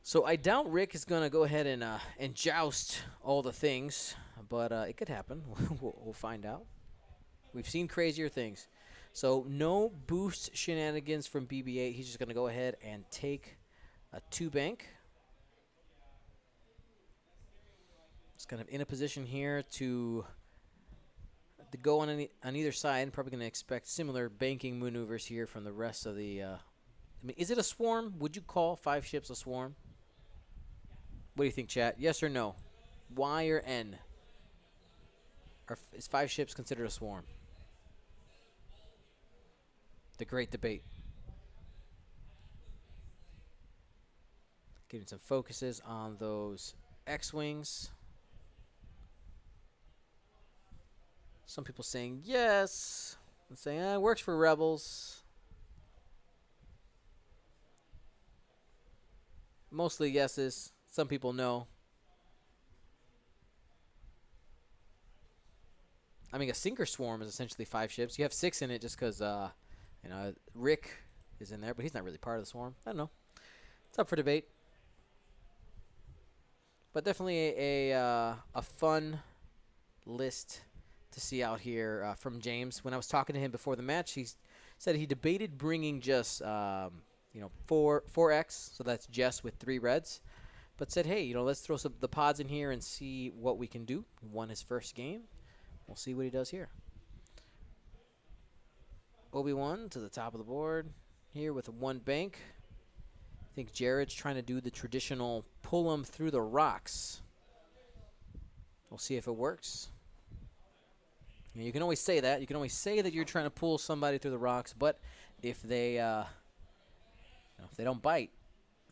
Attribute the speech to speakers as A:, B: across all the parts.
A: So I doubt Rick is going to go ahead and joust all the things, but it could happen. We'll find out. We've seen crazier things. So no boost shenanigans from BB-8. He's just going to go ahead and take a 2-bank. It's kind of in a position here to go on either side. Probably going to expect similar banking maneuvers here from the rest of the. I mean, is it a swarm? Would you call 5 ships a swarm? What do you think, chat? Yes or no? Y or N? Or is 5 ships considered a swarm? The great debate. Getting some focuses on those X-Wings. Some people saying yes. I'm saying it works for Rebels. Mostly yeses. Some people no. I mean, a sinker swarm is essentially 5 ships. You have 6 in it just because, you know, Rick is in there, but he's not really part of the swarm. I don't know. It's up for debate. But definitely a fun list to see out here from James. When I was talking to him before the match, he said he debated bringing just, you know, 4X, so that's just with 3 reds. But said, hey, you know, let's throw the pods in here and see what we can do. He won his first game. We'll see what he does here. Obi-Wan to the top of the board here with a 1 bank. I think Jared's trying to do the traditional pull him through the rocks. We'll see if it works. You can always say that. You can always say that you're trying to pull somebody through the rocks, but if they, you know, if they don't bite,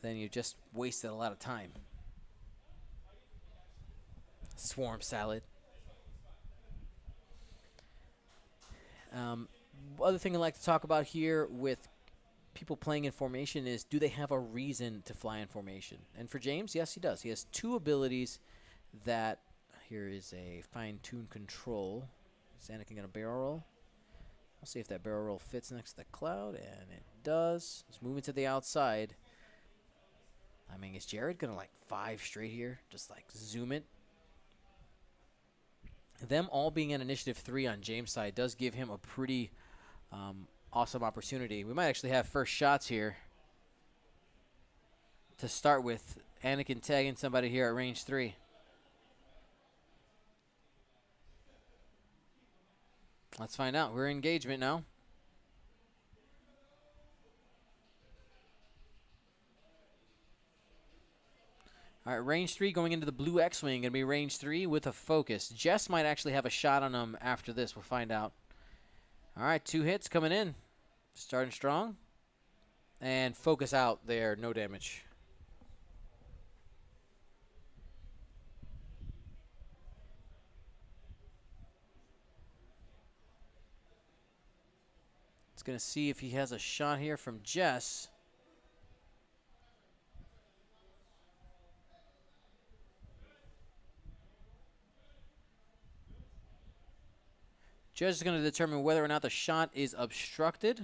A: then you just wasted a lot of time. Swarm salad. Other thing I'd like to talk about here with people playing in formation is, do they have a reason to fly in formation? And for James, yes, he does. He has 2 abilities that, here is a fine-tuned control. Is Anakin going to barrel roll? I'll see if that barrel roll fits next to the cloud, and it does. It's moving to the outside. I mean, is Jared going to, like, 5 straight here? Just, like, zoom it? Them all being at initiative 3 on James' side does give him a pretty awesome opportunity. We might actually have first shots here to start with. Anakin tagging somebody here at range 3. Let's find out. We're in engagement now. All right, range 3 going into the blue X-Wing. Going to be range 3 with a focus. Jess might actually have a shot on him after this. We'll find out. All right, 2 hits coming in. Starting strong. And focus out there. No damage. It's going to see if he has a shot here from Jess. Judge is going to determine whether or not the shot is obstructed.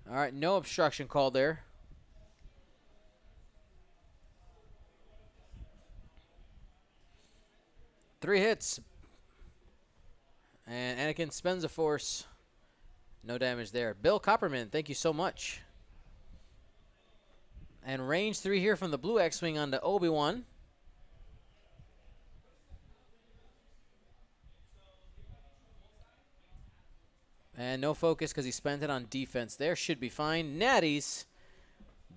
A: All right, no obstruction called there. Three hits. And Anakin spends a force. No damage there. Bill Copperman, thank you so much. And range 3 here from the blue X-Wing onto Obi-Wan. And no focus because he spent it on defense there. Should be fine. Natties.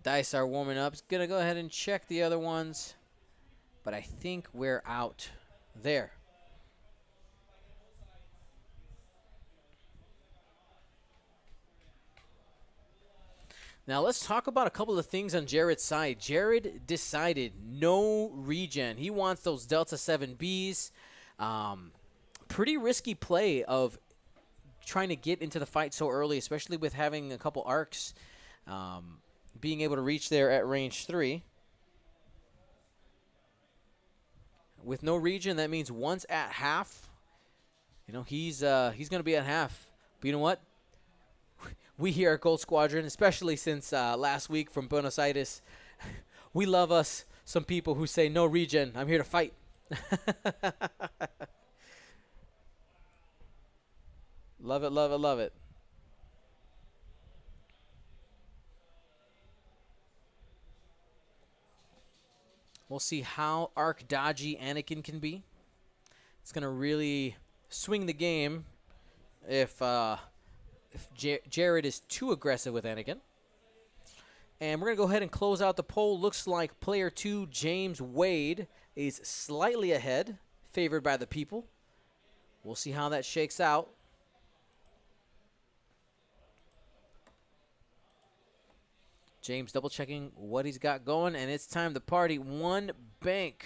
A: Dice are warming up. It's going to go ahead and check the other ones. But I think we're out there. Now let's talk about a couple of things on Jared's side. Jared decided no regen. He wants those Delta 7Bs. pretty risky play of trying to get into the fight so early, especially with having a couple arcs, being able to reach there at range 3. With no region, that means once at half, you know, he's going to be at half. But you know what? We here at Gold Squadron, especially since last week from Buenos Aires, we love us some people who say no region. I'm here to fight. Love it, love it, love it. We'll see how arc dodgy Anakin can be. It's going to really swing the game if Jared is too aggressive with Anakin. And we're going to go ahead and close out the poll. Looks like player 2, James Wade, is slightly ahead, favored by the people. We'll see how that shakes out. James double checking what he's got going, and it's time to party. 1 bank.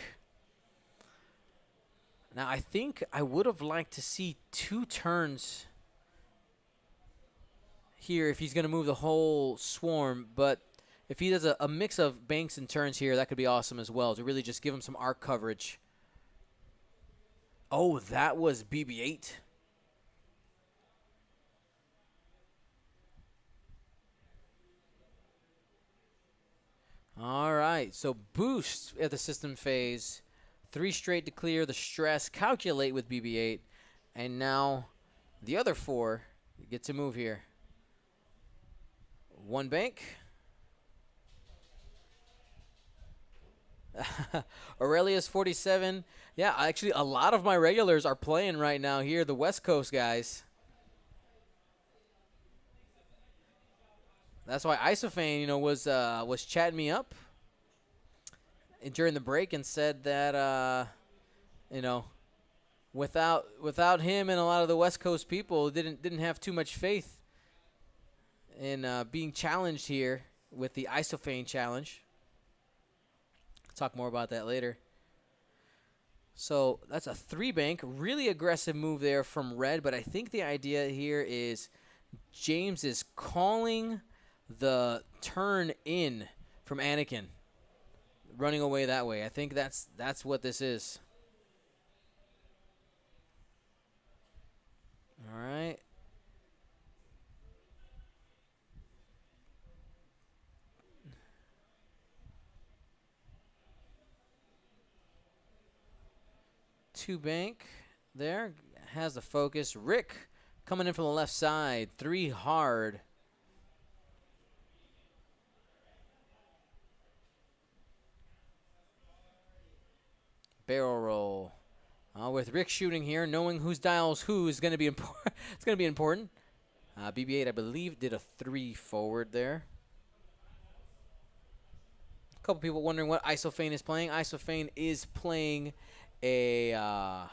A: Now, I think I would have liked to see 2 turns here if he's going to move the whole swarm, but if he does a mix of banks and turns here, that could be awesome as well, to really just give him some arc coverage. Oh, that was BB-8. All right, so boost at the system phase. 3 straight to clear the stress. Calculate with BB-8. And now the other 4 get to move here. 1 bank. Aurelius 47. Yeah, actually a lot of my regulars are playing right now here, the West Coast guys. That's why Isophane, you know, was chatting me up during the break and said that, you know, without him and a lot of the West Coast people didn't have too much faith in being challenged here with the Isophane challenge. Talk more about that later. So that's a 3 bank, really aggressive move there from Red, but I think the idea here is James is calling the turn in from Anakin, running away that way. I think that's what this is. All right. Two bank there, has the focus. Rick coming in from the left side, 3 hard. Barrel roll. With Rick shooting here, knowing whose dials who is going to be important. It's going to be important. BB-8, I believe, did a 3 forward there. A couple people wondering what Isophane is playing. Isophane is playing the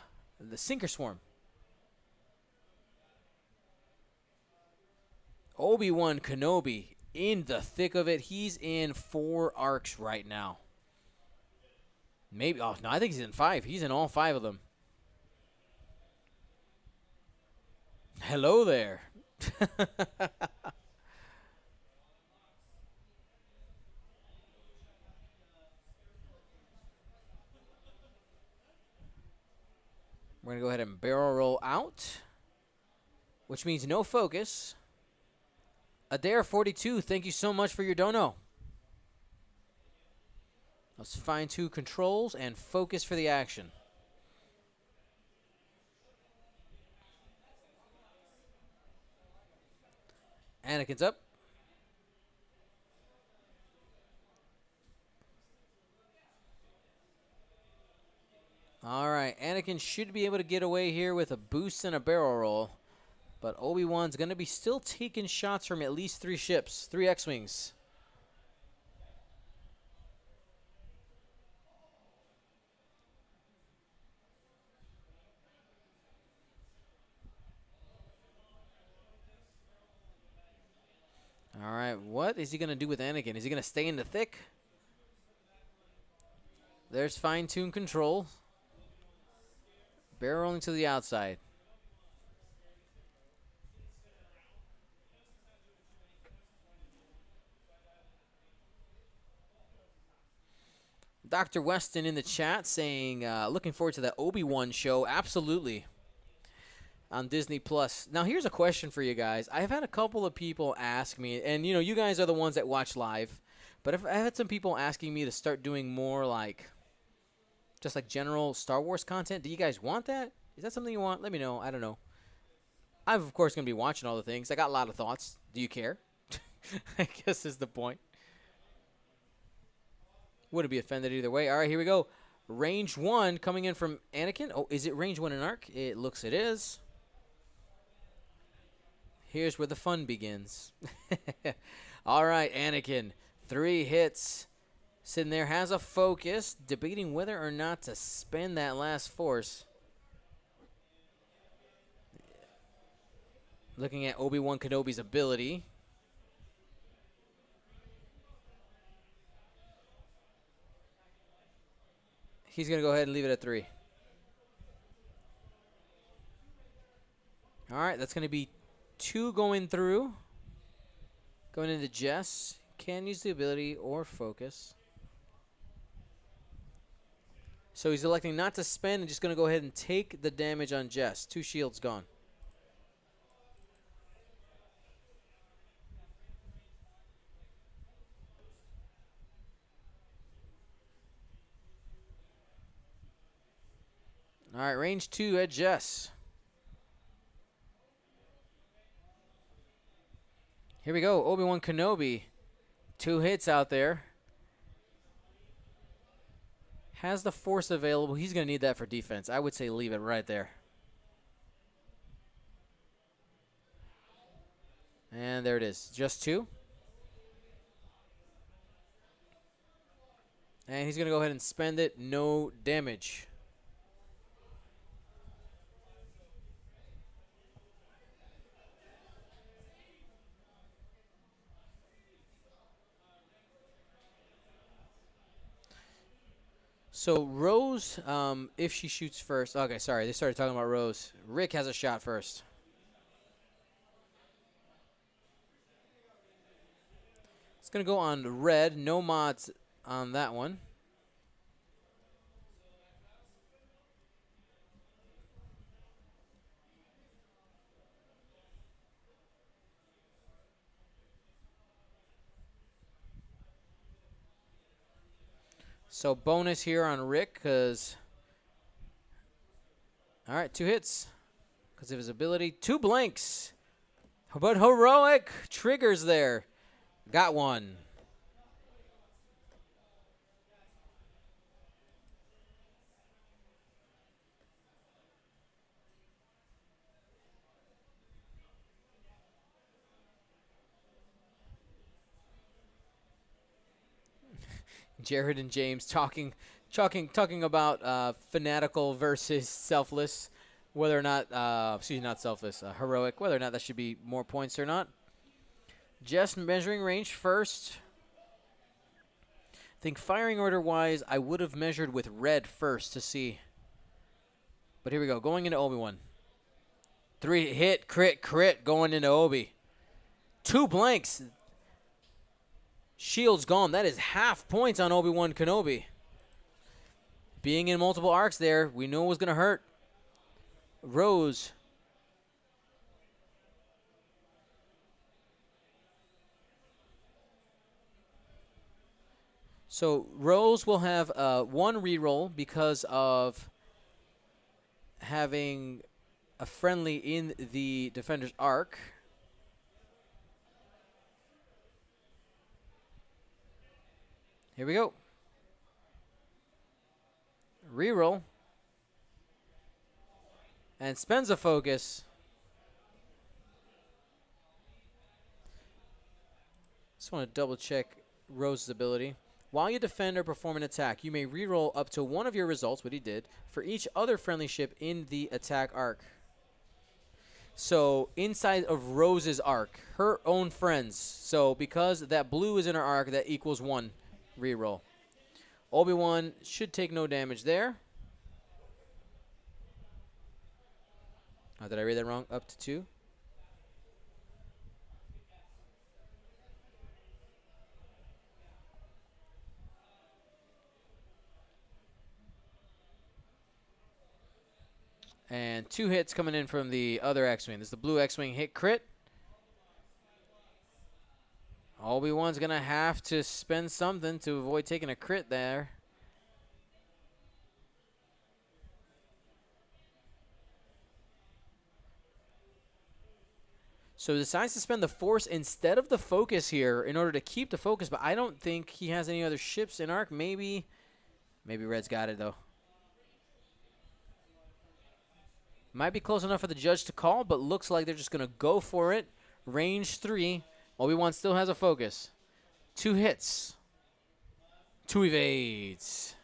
A: Sinker Swarm. Obi-Wan Kenobi in the thick of it. He's in 4 arcs right now. Maybe. Oh, no, I think he's in 5. He's in all 5 of them. Hello there. We're going to go ahead and barrel roll out, which means no focus. Adair42, thank you so much for your dono. Let's fine-tune controls and focus for the action. Anakin's up. All right, Anakin should be able to get away here with a boost and a barrel roll. But Obi-Wan's going to be still taking shots from at least 3 ships, 3 X-Wings. All right, what is he going to do with Anakin? Is he going to stay in the thick? There's fine-tune control. Barrel rolling to the outside. Dr. Weston in the chat saying, looking forward to that Obi-Wan show. Absolutely. On Disney Plus. Now, here's a question for you guys. I've had a couple of people ask me, and you guys are the ones that watch live, but I've had some people asking me to start doing more just like general Star Wars content. Do you guys want that? Is that something you want? Let me know. I don't know. I'm, of course, going to be watching all the things. I got a lot of thoughts. Do you care? I guess is the point. Wouldn't be offended either way. All right, here we go. Range 1 coming in from Anakin. Oh, is it range 1 in arc? It looks it is. Here's where the fun begins. All right, Anakin. 3 hits. Sitting there, has a focus, debating whether or not to spend that last force. Looking at Obi-Wan Kenobi's ability. He's going to go ahead and leave it at 3. All right, that's going to be 2 going through. Going into Jess. Can use the ability or focus. So he's electing not to spend and just going to go ahead and take the damage on Jess. 2 shields gone. All right, range 2 at Jess. Here we go, Obi-Wan Kenobi. 2 hits out there. Has the force available. He's going to need that for defense. I would say leave it right there. And there it is. Just 2. And he's going to go ahead and spend it. No damage. So Rose, if she shoots first. Okay, sorry. They started talking about Rose. Rick has a shot first. It's going to go on red. No mods on that one. So bonus here on Rick because, all right, 2 hits because of his ability. 2 blanks, but heroic triggers there. Got 1. Jared and James talking about fanatical versus selfless, whether or not, not selfless, heroic, whether or not that should be more points or not. Just measuring range first. I think firing order-wise, I would have measured with red first to see. But here we go, going into Obi-Wan. 3 hit, crit, going into Obi. 2 blanks. Shield's gone. That is half points on Obi-Wan Kenobi. Being in multiple arcs there, we knew it was going to hurt. Rose. So Rose will have 1 reroll because of having a friendly in the defender's arc. Here we go. Reroll. And spends a focus. Just want to double check Rose's ability. While you defend or perform an attack, you may reroll up to 1 of your results, what he did, for each other friendly ship in the attack arc. So inside of Rose's arc, her own friends. So because that blue is in her arc, that equals 1. Reroll. Obi-Wan should take no damage there. Oh, did I read that wrong? Up to 2? And 2 hits coming in from the other X-Wing. This is the blue X-Wing hit crit. Obi-Wan's going to have to spend something to avoid taking a crit there. So he decides to spend the Force instead of the focus here in order to keep the focus, but I don't think he has any other ships in arc. Maybe Red's got it, though. Might be close enough for the judge to call, but looks like they're just going to go for it. Range 3. Obi-Wan still has a focus. 2 hits. 2 evades.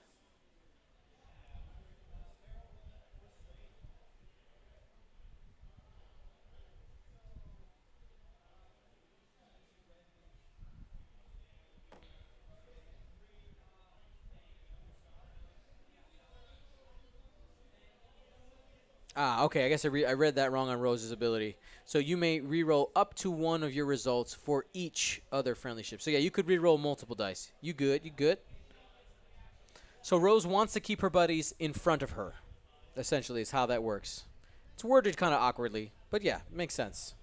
A: Ah, okay. I guess I read that wrong on Rose's ability. So you may reroll up to 1 of your results for each other friendly ship. So yeah, you could reroll multiple dice. You good? You good? So Rose wants to keep her buddies in front of her. Essentially, is how that works. It's worded kind of awkwardly, but yeah, makes sense.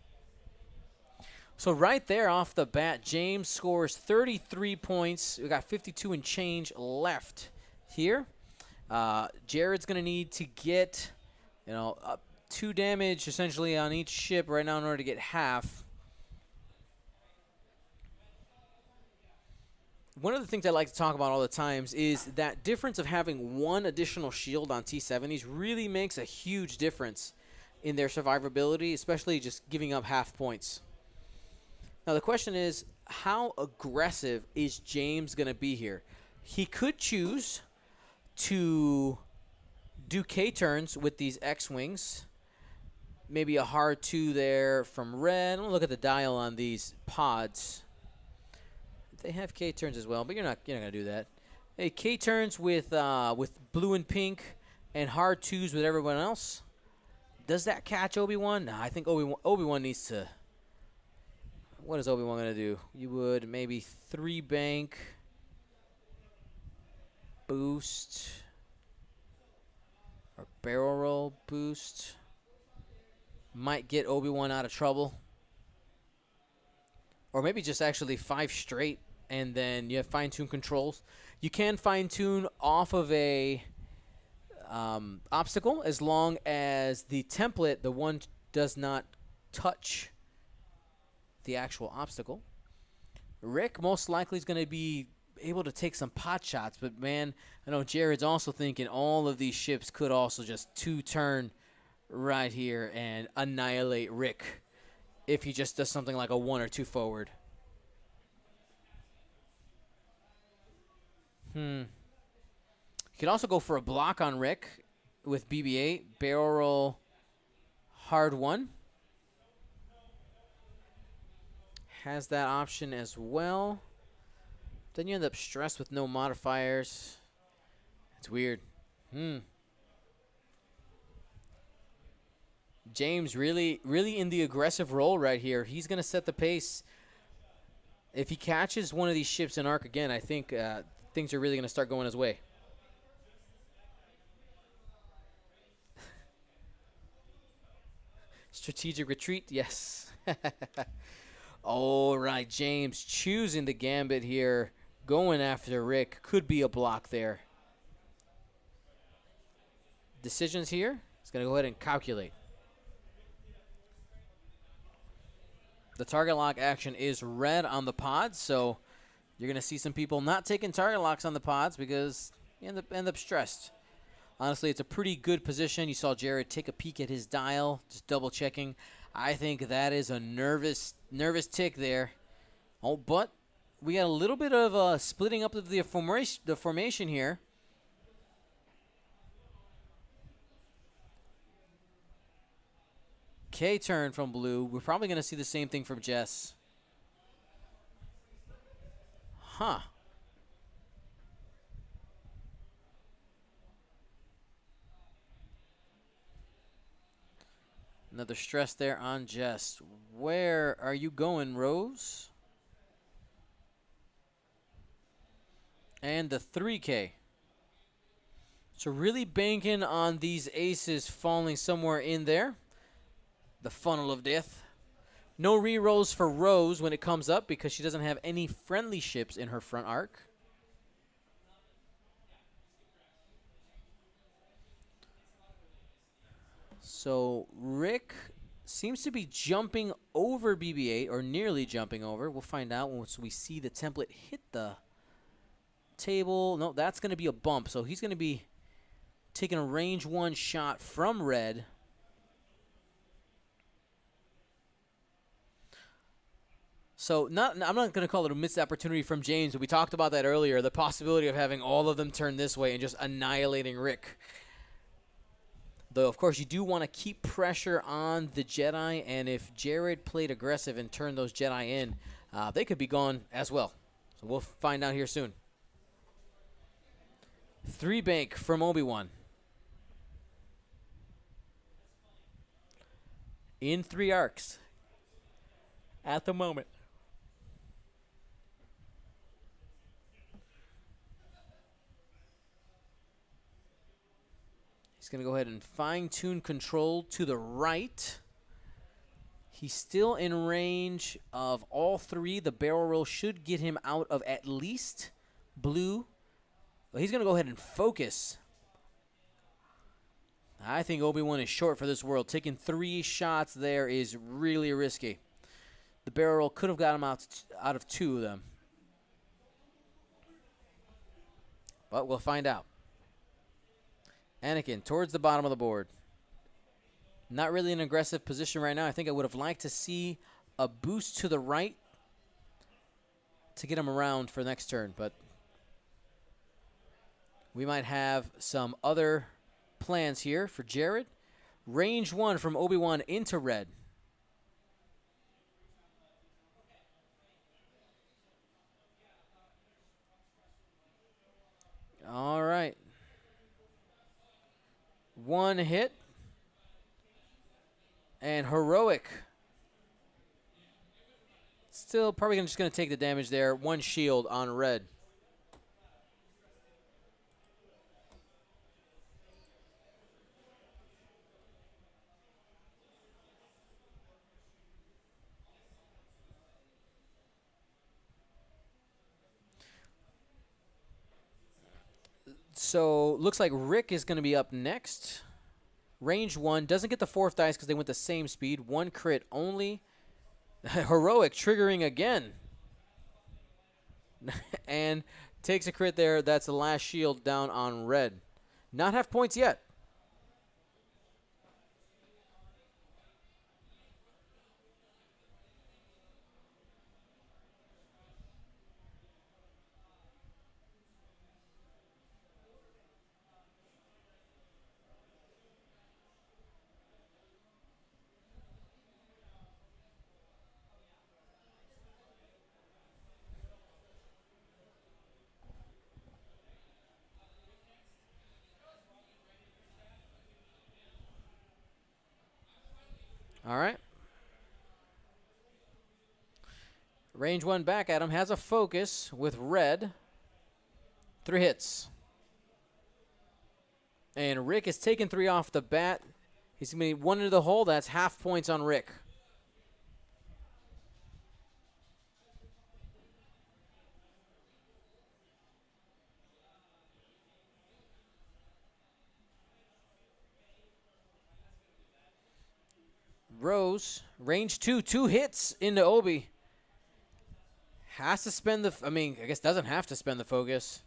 A: So right there off the bat, James scores 33 points. We got 52 and change left here. Jared's going to need to get, up 2 damage essentially on each ship right now in order to get half. One of the things I like to talk about all the times is that difference of having 1 additional shield on T-70s really makes a huge difference in their survivability, especially just giving up half points. Now the question is, how aggressive is James going to be here? He could choose to do K-turns with these X-Wings. Maybe a hard 2 there from red. Look at the dial on these pods. They have K-turns as well, but you're not gonna do that. Hey, K-turns with blue and pink, and hard 2s with everyone else. Does that catch Obi-Wan? Nah, I think Obi-Wan needs to. What is Obi-Wan gonna do? You would maybe 3 bank, boost, or barrel roll boost. Might get Obi-Wan out of trouble, or maybe just actually 5 straight. And then you have fine-tune controls. You can fine-tune off of a obstacle as long as the template, the one does not touch the actual obstacle. Rick most likely is going to be able to take some pot shots, but man, I know Jared's also thinking all of these ships could also just 2-turn right here and annihilate Rick if he just does something like a 1 or 2 forward. You could also go for a block on Rick with BB-8, barrel roll, hard 1. Has that option as well. Then you end up stressed with no modifiers. It's weird. James really in the aggressive role right here. He's going to set the pace. If he catches one of these ships in arc again, I think things are really going to start going his way. Strategic retreat, yes. All right, James choosing the gambit here, going after Rick. Could be a block there. Decisions here. He's going to go ahead and calculate. The target lock action is red on the pods, so you're going to see some people not taking target locks on the pods because you end up stressed. Honestly, it's a pretty good position. You saw Jared take a peek at his dial, just double-checking. I think that is a nervous tick there. Oh, but we got a little bit of splitting up of the formation here. K-turn from blue. We're probably going to see the same thing from Jess. Huh. Another stress there on Jess. Where are you going, Rose? And the 3K. So really banking on these aces falling somewhere in there. The funnel of death. No re-rolls for Rose when it comes up because she doesn't have any friendly ships in her front arc. So Rick seems to be jumping over BB-8 or nearly jumping over. We'll find out once we see the template hit the table. No, that's going to be a bump. So he's going to be taking a range 1 shot from red. So I'm not going to call it a missed opportunity from James, but we talked about that earlier, the possibility of having all of them turn this way and just annihilating Rick. Though, of course, you do want to keep pressure on the Jedi, and if Jared played aggressive and turned those Jedi in, they could be gone as well. So we'll find out here soon. 3 bank from Obi-Wan. In 3 arcs at the moment. He's going to go ahead and fine-tune control to the right. He's still in range of all 3. The barrel roll should get him out of at least blue. But he's going to go ahead and focus. I think Obi-Wan is short for this world. Taking 3 shots there is really risky. The barrel roll could have got him out of 2 of them. But we'll find out. Anakin towards the bottom of the board. Not really an aggressive position right now. I think I would have liked to see a boost to the right to get him around for next turn, but we might have some other plans here for Jared. Range 1 from Obi-Wan into red. All right. 1 hit. And heroic. Still probably just going to take the damage there. 1 shield on red. So looks like Rick is going to be up next. Range 1. Doesn't get the 4th dice because they went the same speed. 1 crit only. Heroic triggering again. And takes a crit there. That's the last shield down on red. Not half points yet. All right. Range 1 back at him. Has a focus with red. 3 hits. And Rick is taking 3 off the bat. He's going to be 1 into the hole. That's half points on Rick. Rose, range 2, 2 hits into Obi. Has to spend the, I guess doesn't have to spend the focus.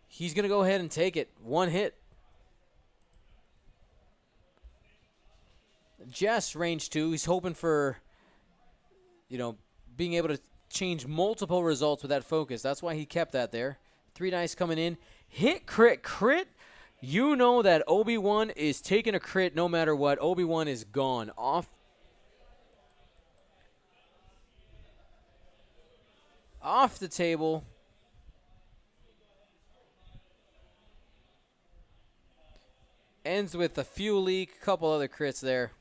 A: He's going to go ahead and take it. 1 hit. Jess, range 2. He's hoping for, being able to change multiple results with that focus. That's why he kept that there. 3 dice coming in. Hit, crit, crit. You know that Obi-Wan is taking a crit no matter what. Obi-Wan is gone. Off the table. Ends with a fuel leak, couple other crits there.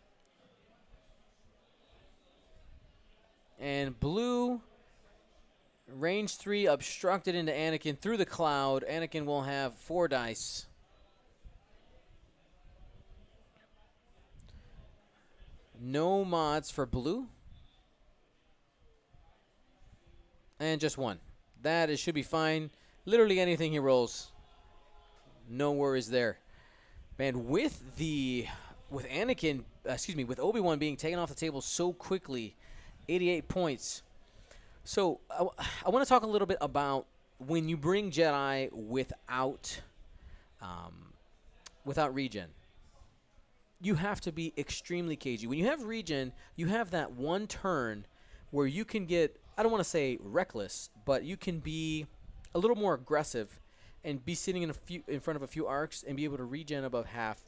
A: And blue, range 3 obstructed into Anakin through the cloud. Anakin will have 4 dice. No mods for blue. And just 1. That should be fine. Literally anything he rolls. No worries there. Man, with Anakin, with Obi-Wan being taken off the table so quickly, 88 points. So I want to talk a little bit about when you bring Jedi without regen. You have to be extremely cagey. When you have regen, you have that one turn where you can get, I don't want to say reckless, but you can be a little more aggressive and be sitting in front of a few arcs and be able to regen above half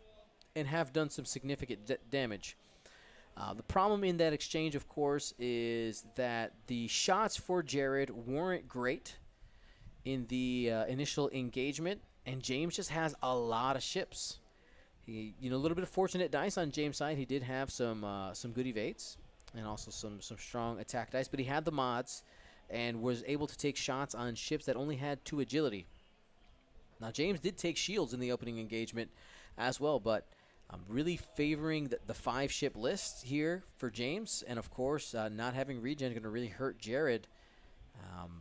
A: and have done some significant damage. The problem in that exchange, of course, is that the shots for Jared weren't great in the initial engagement, and James just has a lot of ships. He, a little bit of fortunate dice on James' side. He did have some good evades and also some strong attack dice, but he had the mods and was able to take shots on ships that only had 2 agility. Now, James did take shields in the opening engagement as well, but I'm really favoring the 5-ship list here for James. And, of course, not having regen is going to really hurt Jared.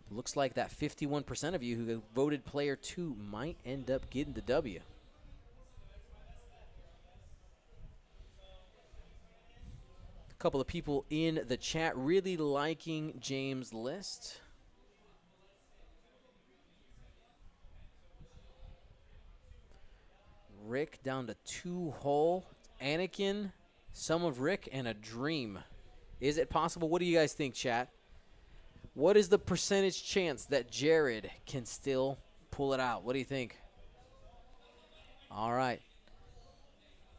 A: Looks like that 51% of you who voted player 2 might end up getting the W. A couple of people in the chat really liking James' list. Rick down to 2 whole. Anakin, some of Rick, and a dream. Is it possible? What do you guys think, chat? What is the percentage chance that Jared can still pull it out? What do you think? All right.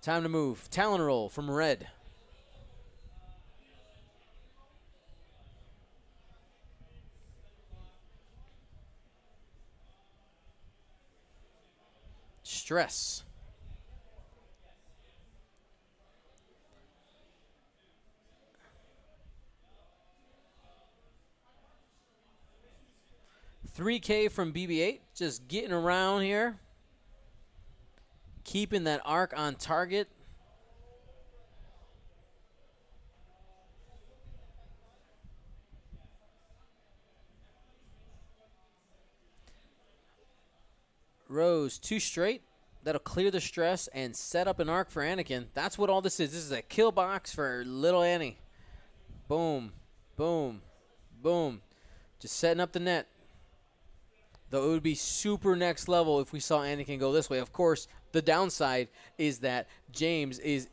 A: Time to move. Talon roll from red. Stress. $3K from BB-8, just getting around here. Keeping that arc on target. Rose, 2 straight. That'll clear the stress and set up an arc for Anakin. That's what all this is. This is a kill box for little Annie. Boom, boom, boom. Just setting up the net. Though it would be super next level if we saw Anakin go this way. Of course, the downside is that James is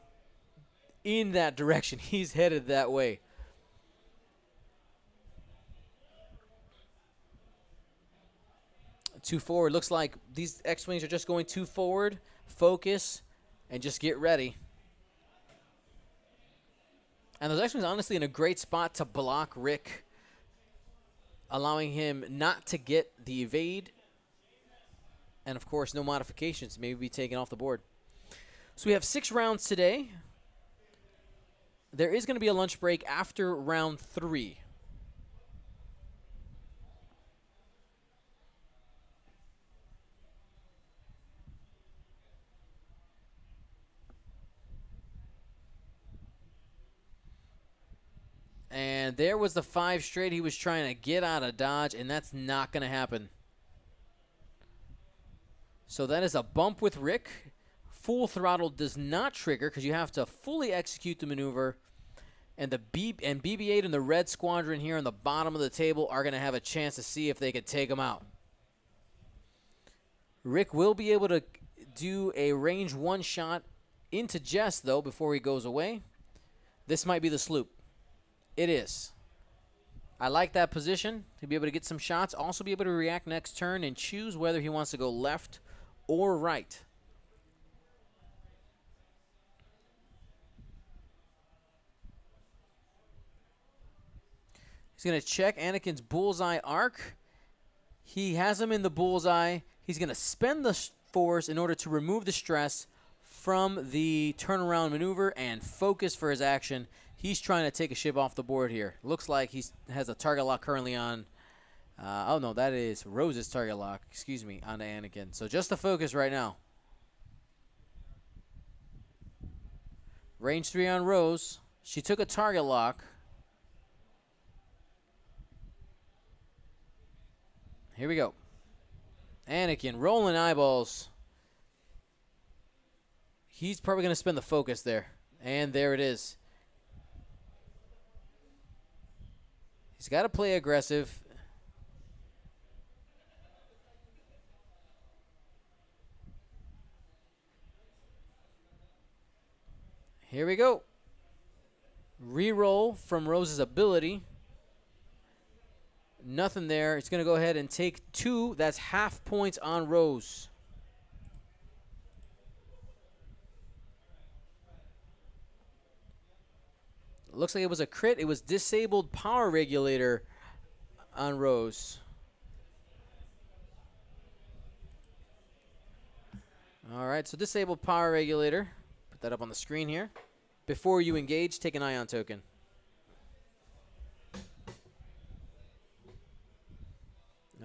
A: in that direction. He's headed that way. Too forward. Looks like these X-Wings are just going too forward. Focus and just get ready. And those X-Wings honestly in a great spot to block Rick, allowing him not to get the evade. And, of course, no modifications. Maybe be taken off the board. So we have 6 rounds today. There is going to be a lunch break after round 3. And there was the 5 straight he was trying to get out of dodge, and that's not going to happen. So that is a bump with Rick. Full throttle does not trigger because you have to fully execute the maneuver. And the BB-8 and the red squadron here on the bottom of the table are going to have a chance to see if they can take him out. Rick will be able to do a range 1 shot into Jess, though, before he goes away. This might be the sloop. It is. I like that position to be able to get some shots. Also be able to react next turn and choose whether he wants to go left or right. He's going to check Anakin's bullseye arc. He has him in the bullseye. He's going to spend the force in order to remove the stress, from the turnaround maneuver and focus for his action. He's trying to take a ship off the board here. Looks like he has a target lock currently on. Oh, no, that is Rose's target lock. Excuse me, on Anakin. So just the focus right now. Range 3 on Rose. She took a target lock. Here we go. Anakin rolling eyeballs. He's probably going to spend the focus there. And there it is. He's got to play aggressive. Here we go. Reroll from Rose's ability. Nothing there. It's going to go ahead and take 2. That's half points on Rose. Looks like it was a crit. It was disabled power regulator on Rose. All right, so disabled power regulator. Put that up on the screen here. Before you engage, take an ion token.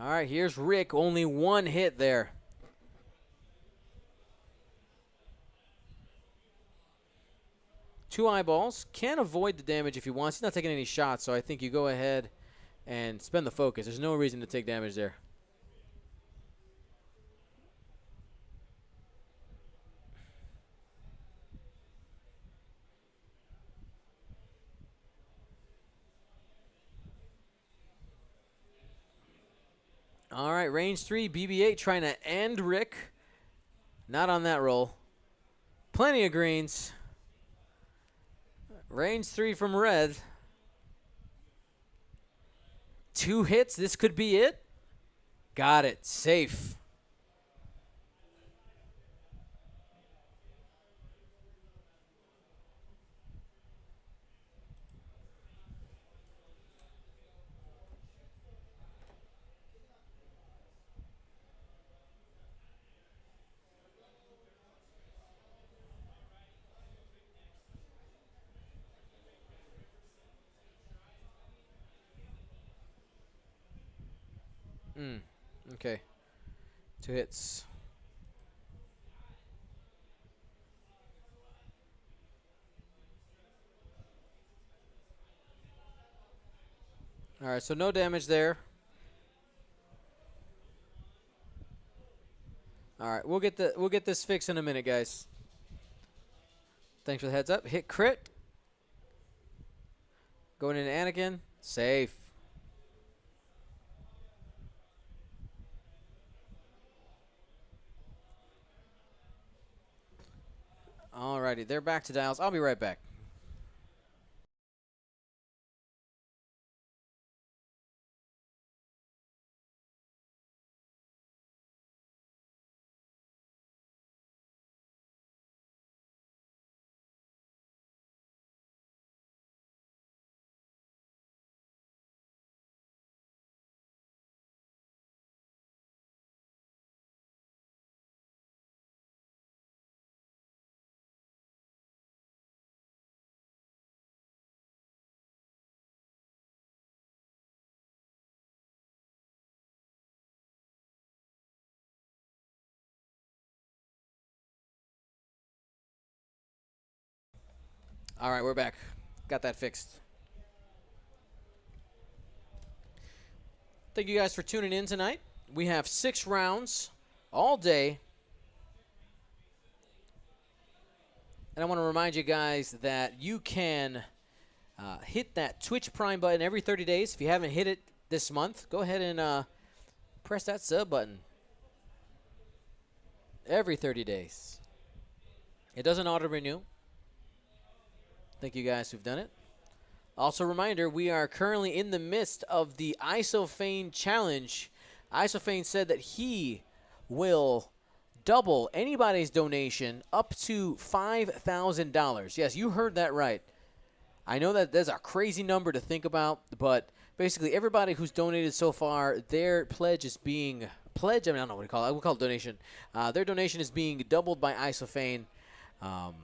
A: All right, here's Rick. Only 1 hit there. Two eyeballs. Can avoid the damage if he wants. He's not taking any shots, so I think you go ahead and spend the focus. There's no reason to take damage there. All right, range 3, BB-8 trying to end Rick. Not on that roll. Plenty of greens. Range 3 from red. 2 hits. This could be it. Got it. Safe. Okay. 2 hits. All right, so no damage there. All right, we'll get this fixed in a minute, guys. Thanks for the heads up. Hit crit. Going into Anakin. Safe. Alrighty, they're back to dials. I'll be right back. All right, we're back. Got that fixed. Thank you guys for tuning in tonight. We have 6 rounds all day. And I want to remind you guys that you can hit that Twitch Prime button every 30 days. If you haven't hit it this month, go ahead and press that sub button. Every 30 days. It doesn't auto-renew. Thank you guys who've done it. Also, reminder, we are currently in the midst of the Isophane Challenge. Isophane said that he will double anybody's donation up to $5,000. Yes, you heard that right. I know that that's a crazy number to think about, but basically everybody who's donated so far, their pledge is being I don't know what to call it. We'll call it donation. Their donation is being doubled by Isophane. Um,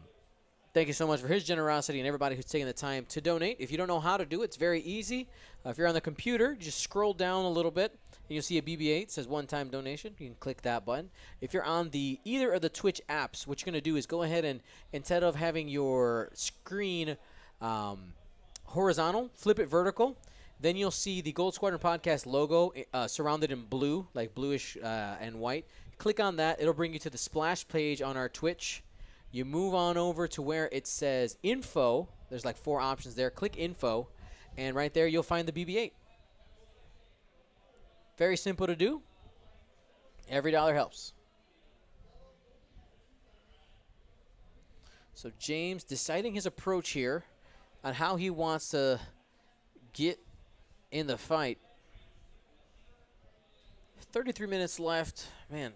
A: Thank you so much for his generosity and everybody who's taking the time to donate. If you don't know how to do it, it's very easy. If you're on the computer, just scroll down a little bit, and you'll see a BB-8. It says one-time donation. You can click that button. If you're on either of the Twitch apps, what you're going to do is go ahead and instead of having your screen horizontal, flip it vertical. Then you'll see the Gold Squadron Podcast logo surrounded in blue, like bluish and white. Click on that. It'll bring you to the splash page on our Twitch. You move on over to where it says info. There's like 4 options there. Click info, and right there you'll find the BB-8. Very simple to do. Every dollar helps. So James deciding his approach here on how he wants to get in the fight. 33 minutes left. Man.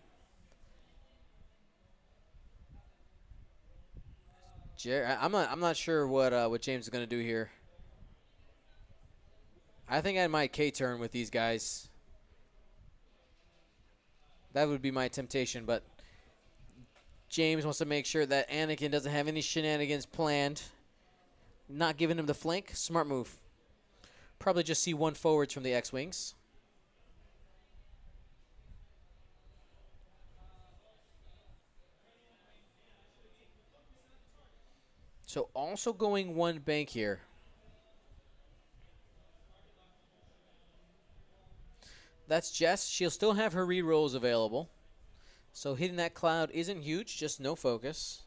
A: I'm not sure what James is going to do here. I think I might K-turn with these guys. That would be my temptation, but James wants to make sure that Anakin doesn't have any shenanigans planned. Not giving him the flank. Smart move. Probably just see 1 forwards from the X-Wings. So also going 1 bank here. That's Jess. She'll still have her rerolls available. So hitting that cloud isn't huge, just no focus.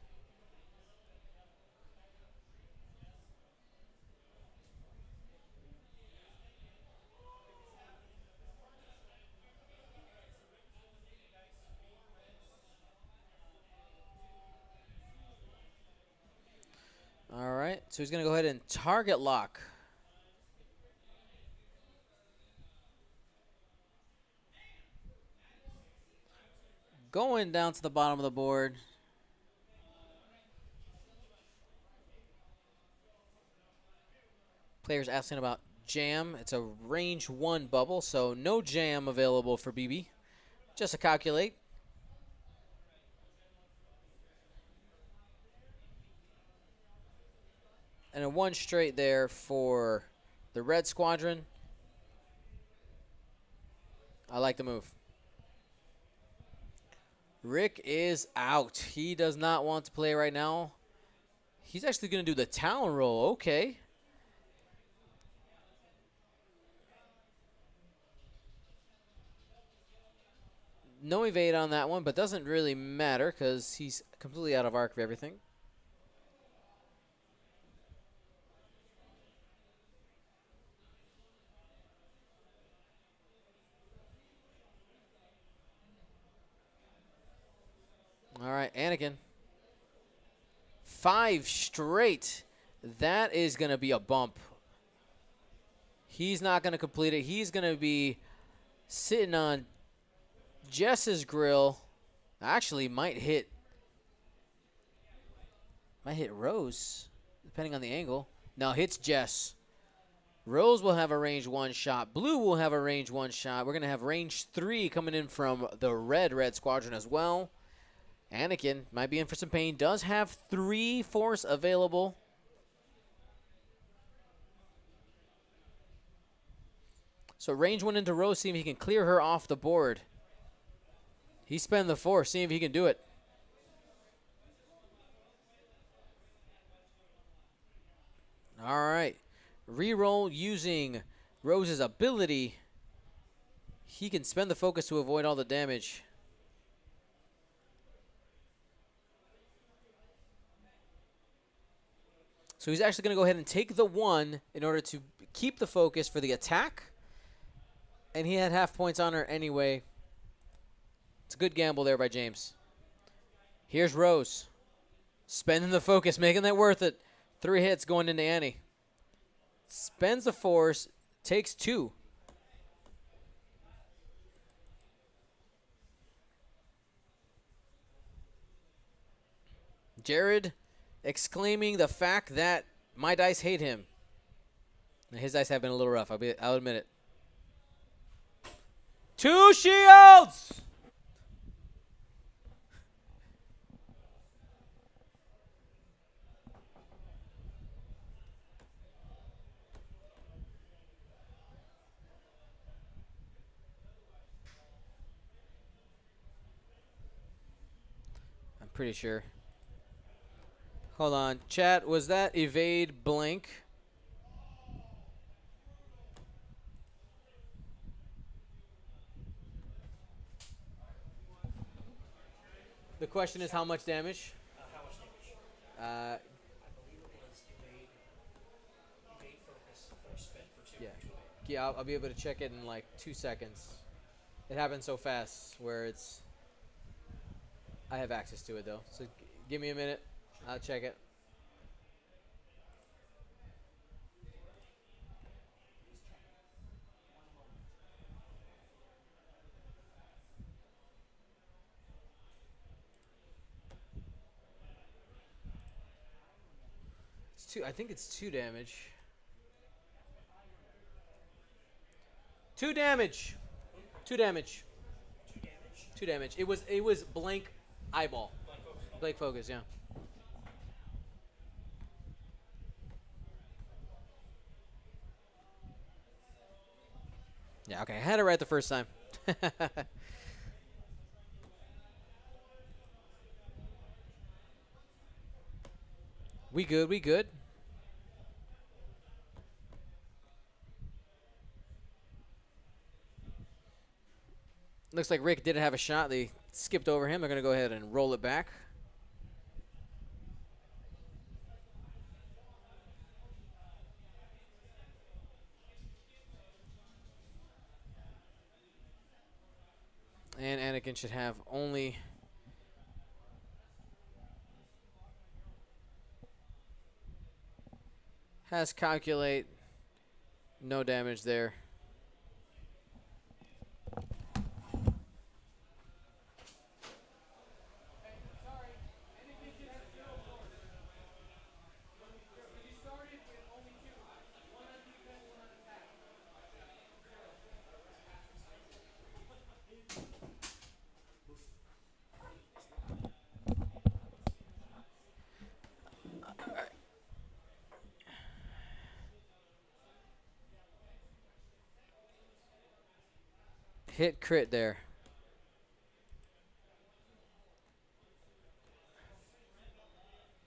A: All right, so he's going to go ahead and target lock. Going down to the bottom of the board. Players asking about jam. It's a range 1 bubble, so no jam available for BB. Just a calculate. And a 1 straight there for the Red Squadron. I like the move. Rick is out. He does not want to play right now. He's actually going to do the Talon roll. Okay. No evade on that one, but doesn't really matter because he's completely out of arc of everything. All right, Anakin. 5 straight. That is going to be a bump. He's not going to complete it. He's going to be sitting on Jess's grill. Actually, might hit Rose, depending on the angle. No, hits Jess. Rose will have a range 1 shot. Blue will have a range 1 shot. We're going to have range 3 coming in from the Red Squadron as well. Anakin might be in for some pain. Does have 3 force available. So range 1 into Rose, seeing if he can clear her off the board. He's spending the force, seeing if he can do it. All right. Reroll using Rose's ability. He can spend the focus to avoid all the damage. So he's actually going to go ahead and take the 1 in order to keep the focus for the attack. And he had half points on her anyway. It's a good gamble there by James. Here's Rose. Spending the focus, making that worth it. 3 hits going into Annie. Spends the force, takes 2. Jared exclaiming the fact that my dice hate him. His dice have been a little rough, I'll admit it. 2 shields! Pretty sure. Hold on. Chat, was that evade blank? The question is how much damage?
B: How much damage?
A: Uh,
B: I believe it was evade focus for spent for 2.
A: yeah. Yeah, I'll be able to check it in like 2 seconds. It happens so fast where it's... I have access to it though. So give me a minute. I'll check it. It's 2. I think it's 2 damage. 2 damage. 2 damage.
B: 2 damage.
A: 2 damage. It was blank eyeball.
B: Blank focus.
A: Blank focus, yeah. Yeah, okay. I had it right the first time. We good, we good. Looks like Rick didn't have a shot. They skipped over him. They're going to go ahead and roll it back. And Anakin should have only... Has calculate. No damage there. Hit crit there.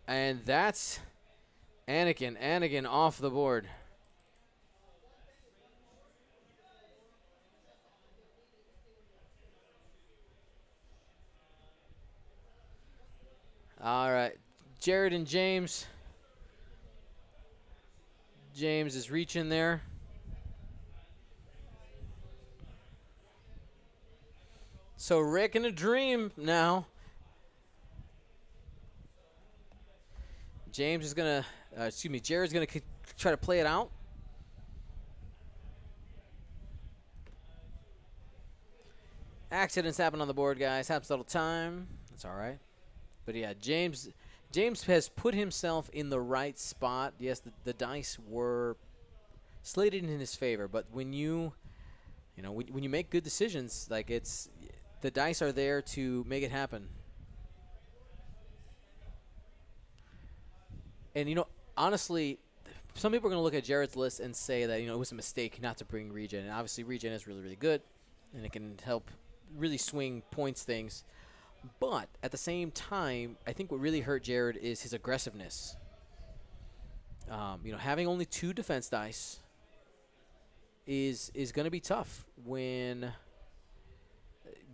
A: And that's Anakin. Anakin off the board. All right. Jared and James. James is reaching there. So Rick in a dream now. James is going to, Jared's going to try to play it out. Accidents happen on the board, guys. Happens all the time. That's all right. But yeah, James has put himself in the right spot. Yes, the dice were slated in his favor, but when you make good decisions, like the dice are there to make it happen. And honestly, some people are going to look at Jared's list and say that it was a mistake not to bring regen, and obviously regen is really, really good, and it can help really swing points things. But at the same time, I think what really hurt Jared is his aggressiveness. Having only 2 defense dice is going to be tough when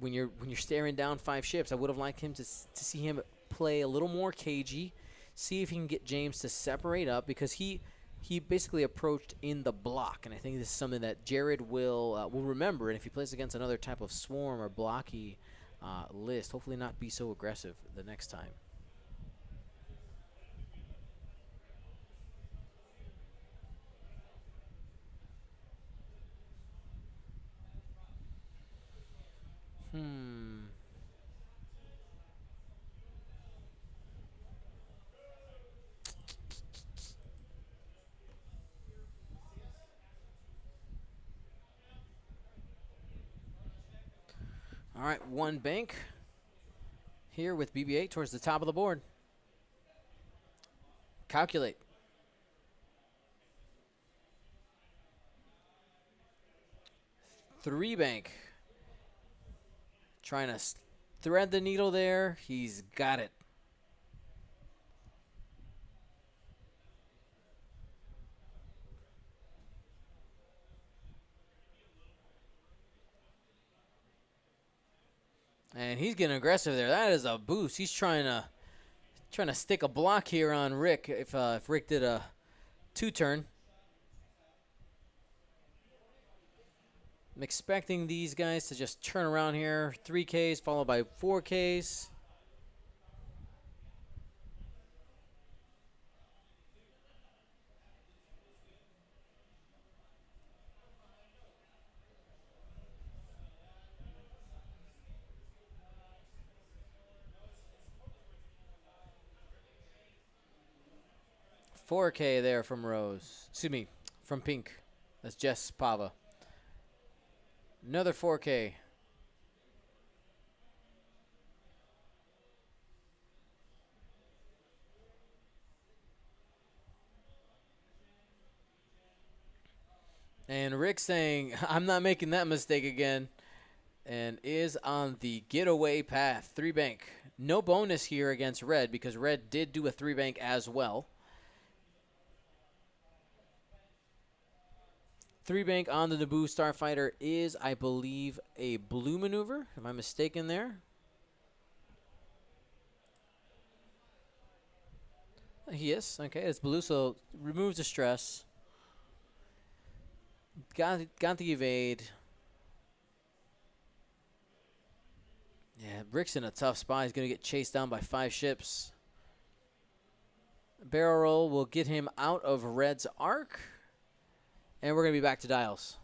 A: you're staring down 5 ships. I would have liked him to see him play a little more cagey, see if he can get James to separate up, because he basically approached in the block, and I think this is something that Jared will remember. And if he plays against another type of swarm or blocky list, hopefully not be so aggressive the next time. All right, 1 bank here with BB-8 towards the top of the board. Calculate. Three bank. Trying to thread the needle there. He's got it. And he's getting aggressive there. That is a boost. He's trying to stick a block here on Rick. If Rick did a 2-turn. I'm expecting these guys to just turn around here. 3Ks followed by 4Ks. $4K there from Rose. Excuse me, from Pink. That's Jess Pava. Another 4K. And Rick saying, I'm not making that mistake again. And is on the getaway path. 3-bank. No bonus here against Red because Red did do a 3-bank as well. 3-bank on the Naboo Starfighter is, I believe, a blue maneuver. Am I mistaken there? He is. Okay, it's blue, so removes the stress. Got the evade. Yeah, Rick's in a tough spot. He's going to get chased down by 5 ships. Barrel roll will get him out of Red's arc. And we're going to be back to dials.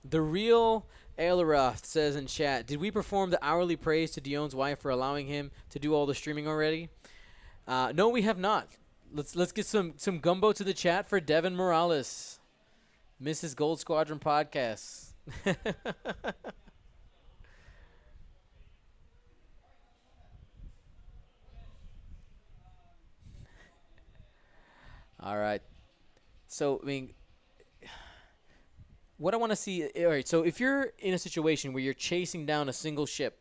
A: The real Aileroth says in chat, did we perform the hourly praise to Dion's wife for allowing him to do all the streaming already? No, we have not. Let's get some gumbo to the chat for Devin Morales. Mrs. Gold Squadron podcast. All right. So, I mean, what I want to see, all right, so if you're in a situation where you're chasing down a single ship,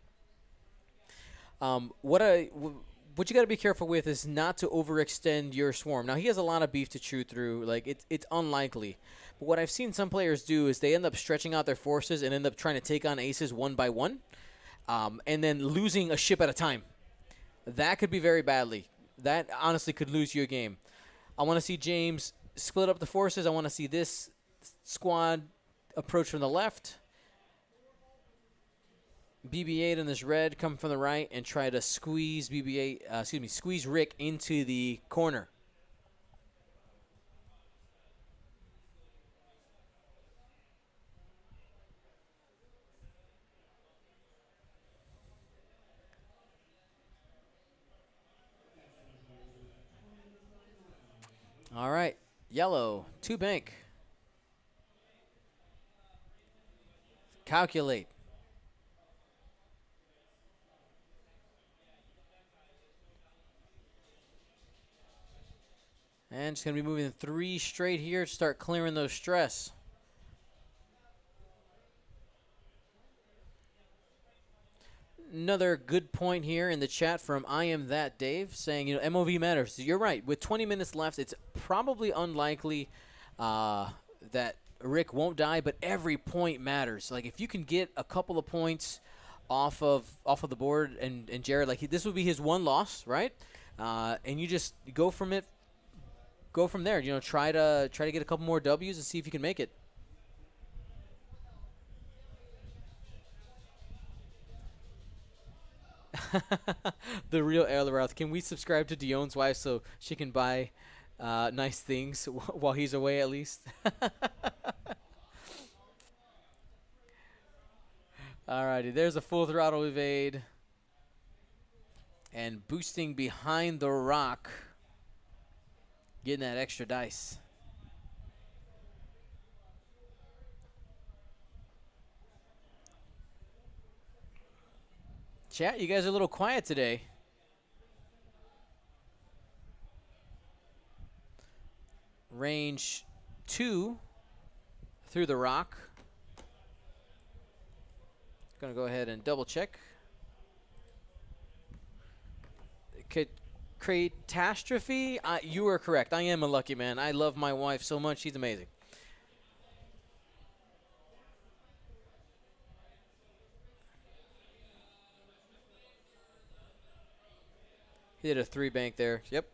A: what you got to be careful with is not to overextend your swarm. Now, he has a lot of beef to chew through. Like, it's unlikely. But what I've seen some players do is they end up stretching out their forces and end up trying to take on aces one by one, and then losing a ship at a time. That could be very badly. That honestly could lose you a game. I want to see James split up the forces. I want to see this squad approach from the left. BB-8 and this red come from the right and try to squeeze squeeze Rick into the corner. All right, yellow, 2-bank. Calculate. And just going to be moving 3 straight here to start clearing those stress. Another good point here in the chat from I Am That Dave saying, MOV matters. You're right. With 20 minutes left, it's probably unlikely that Rick won't die, but every point matters. Like, if you can get a couple of points off of the board, and Jared, like, this would be his one loss, right? And you just go from there. Try to get a couple more W's and see if you can make it. The real Aileroth. Can we subscribe to Dion's wife so she can buy nice things while he's away at least? Alrighty, there's a full throttle evade. And boosting behind the rock. Getting that extra dice. Chat, you guys are a little quiet today. Range 2 through the rock. Gonna go ahead and double check. Catastrophe? You are correct. I am a lucky man. I love my wife so much. She's amazing. He did a 3 bank there. Yep.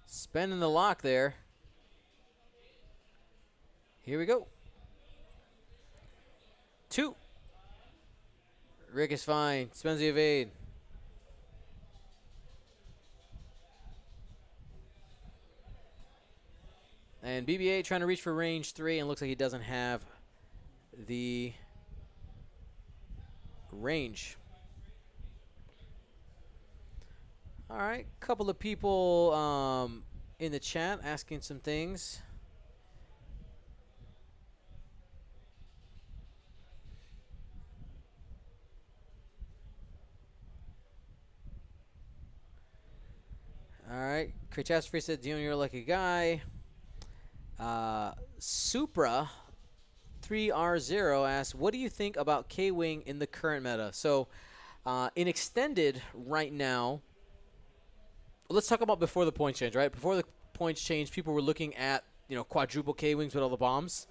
A: Spending the lock there. Here we go. 2. Rick is fine. Spends the evade. And BB-8 trying to reach for range 3, and looks like he doesn't have the range. All right, couple of people in the chat asking some things. All right, Catastrophe said, Dion, you're a lucky guy. Supra 3R0 asks, what do you think about K-Wing in the current meta? So, in Extended right now, let's talk about before the points change, right? Before the points change, people were looking at, quadruple K-Wings with all the bombs.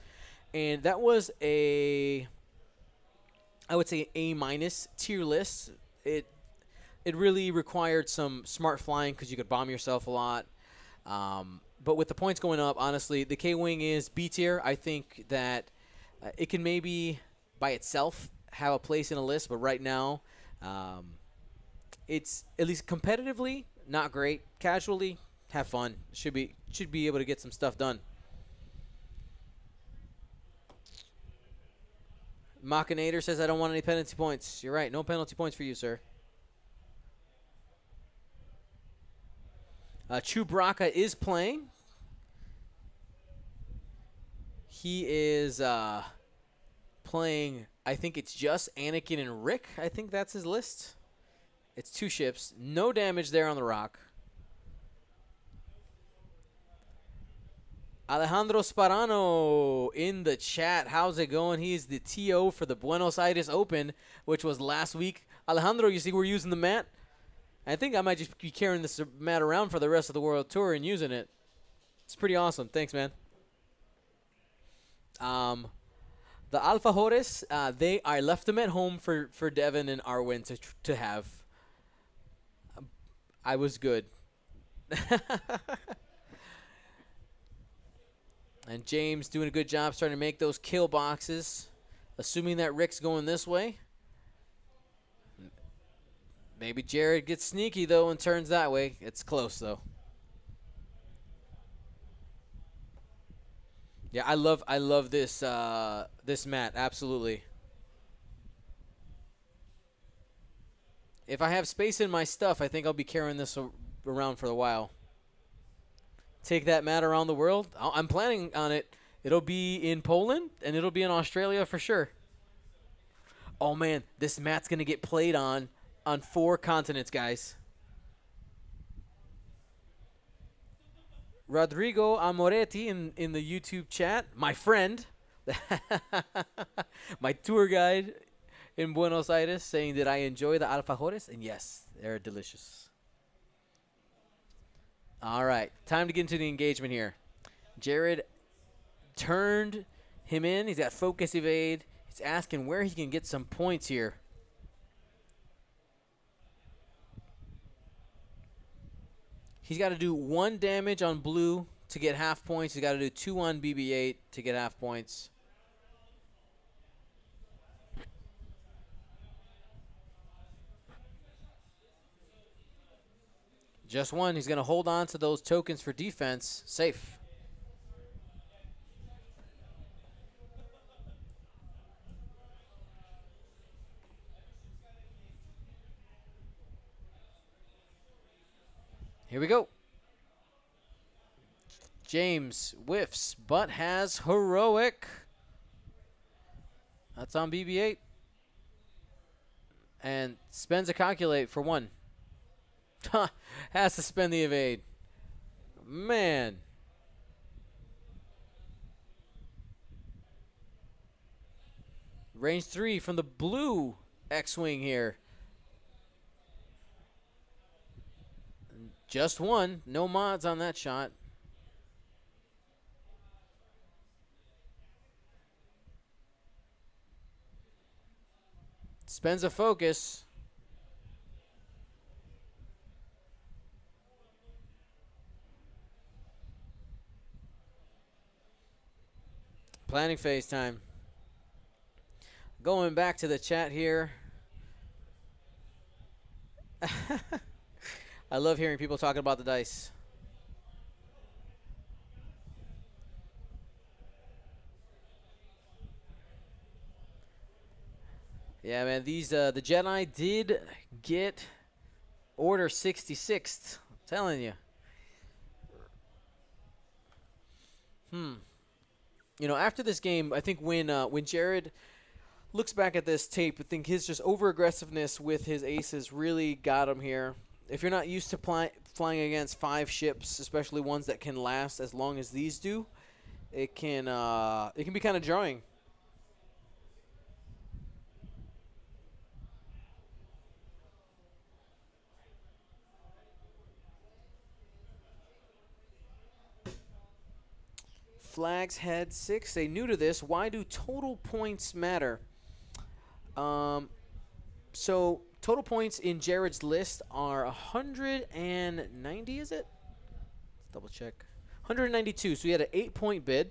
A: And that was I would say, A- tier list. It really required some smart flying because you could bomb yourself a lot. But with the points going up, honestly, the K-Wing is B tier. I think that it can maybe by itself have a place in a list, but right now, it's at least competitively not great. Casually, have fun. Should be able to get some stuff done. Machinator says, I don't want any penalty points. You're right. No penalty points for you, sir. Chewbacca is playing. He is playing, I think it's just Anakin and Rick. I think that's his list. It's 2 ships. No damage there on the rock. Alejandro Sparano in the chat. How's it going? He's the TO for the Buenos Aires Open, which was last week. Alejandro, you see we're using the mat? I think I might just be carrying this mat around for the rest of the World Tour and using it. It's pretty awesome. Thanks, man. The Alfajores, I left them at home for Devin and Arwen to have. I was good. And James doing a good job starting to make those kill boxes. Assuming that Rick's going this way. Maybe Jared gets sneaky, though, and turns that way. It's close, though. Yeah, I love this this mat, absolutely. If I have space in my stuff, I think I'll be carrying this around for a while. Take that mat around the world. I'm planning on it. It'll be in Poland, and it'll be in Australia for sure. Oh, man, this mat's going to get played on 4 continents, guys. Rodrigo Amoretti in the YouTube chat, my friend, my tour guide in Buenos Aires, saying that I enjoy the alfajores, and yes, they're delicious. All right, time to get into the engagement here. Jared turned him in. He's got focus evade. He's asking where he can get some points here. He's got to do 1 damage on blue to get half points. He's got to do 2 on BB-8 to get half points. Just 1. He's going to hold on to those tokens for defense. Safe. Here we go. James whiffs, but has heroic. That's on BB-8. And spends a calculate for 1. Has to spend the evade. Man. Range 3 from the blue X-Wing here. Just one. No mods on that shot. Spends a focus. Planning phase time. Going back to the chat here. I love hearing people talking about the dice. Yeah, man, these the Jedi did get Order 66th. I'm telling you. You know, after this game, I think when Jared looks back at this tape, I think his just over-aggressiveness with his aces really got him here. If you're not used to flying against 5 ships, especially ones that can last as long as these do, it can be kind of jarring. Flags Head 6. They new to this. Why do total points matter? So total points in Jared's list are 190, is it? Let's double check. 192. So he had an 8-point bid.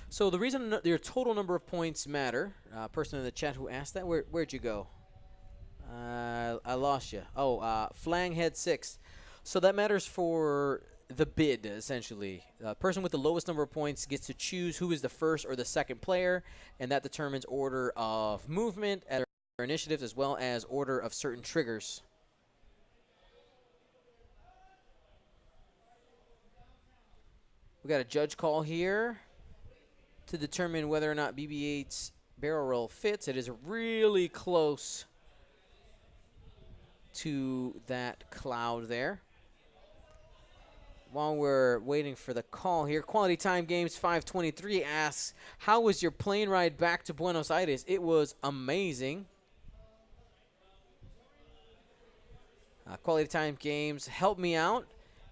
A: So the reason your total number of points matter, person in the chat who asked that, where'd you go? I lost you. Oh, Flang Head 6. So that matters for the bid, essentially. The person with the lowest number of points gets to choose who is the first or the second player, and that determines order of movement, initiatives, as well as order of certain triggers. We got a judge call here to determine whether or not BB-8's barrel roll fits. It is really close to that cloud there. While we're waiting for the call here, Quality Time Games 523 asks, how was your plane ride back to Buenos Aires? It was amazing. Quality Time Games helped me out,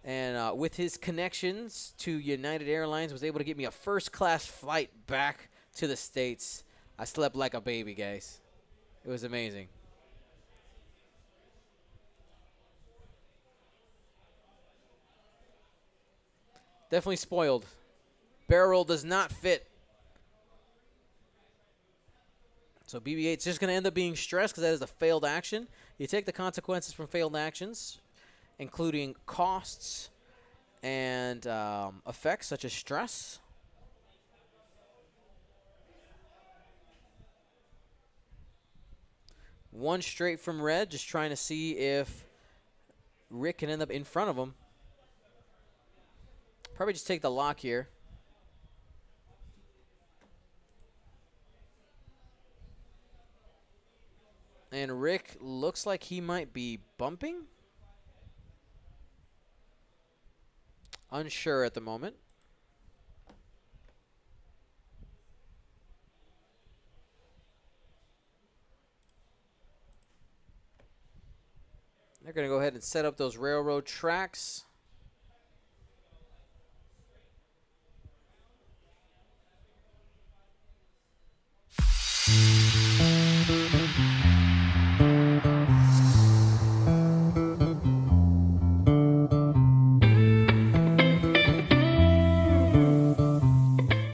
A: and with his connections to United Airlines, was able to get me a first-class flight back to the States. I slept like a baby, guys. It was amazing. Definitely spoiled. Barrel roll does not fit. So BB-8's just going to end up being stressed because that is a failed action. You take the consequences from failed actions, including costs and effects such as stress. One straight from red, just trying to see if Rick can end up in front of him. Probably just take the lock here. And Rick looks like he might be bumping. Unsure at the moment. They're going to go ahead and set up those railroad tracks.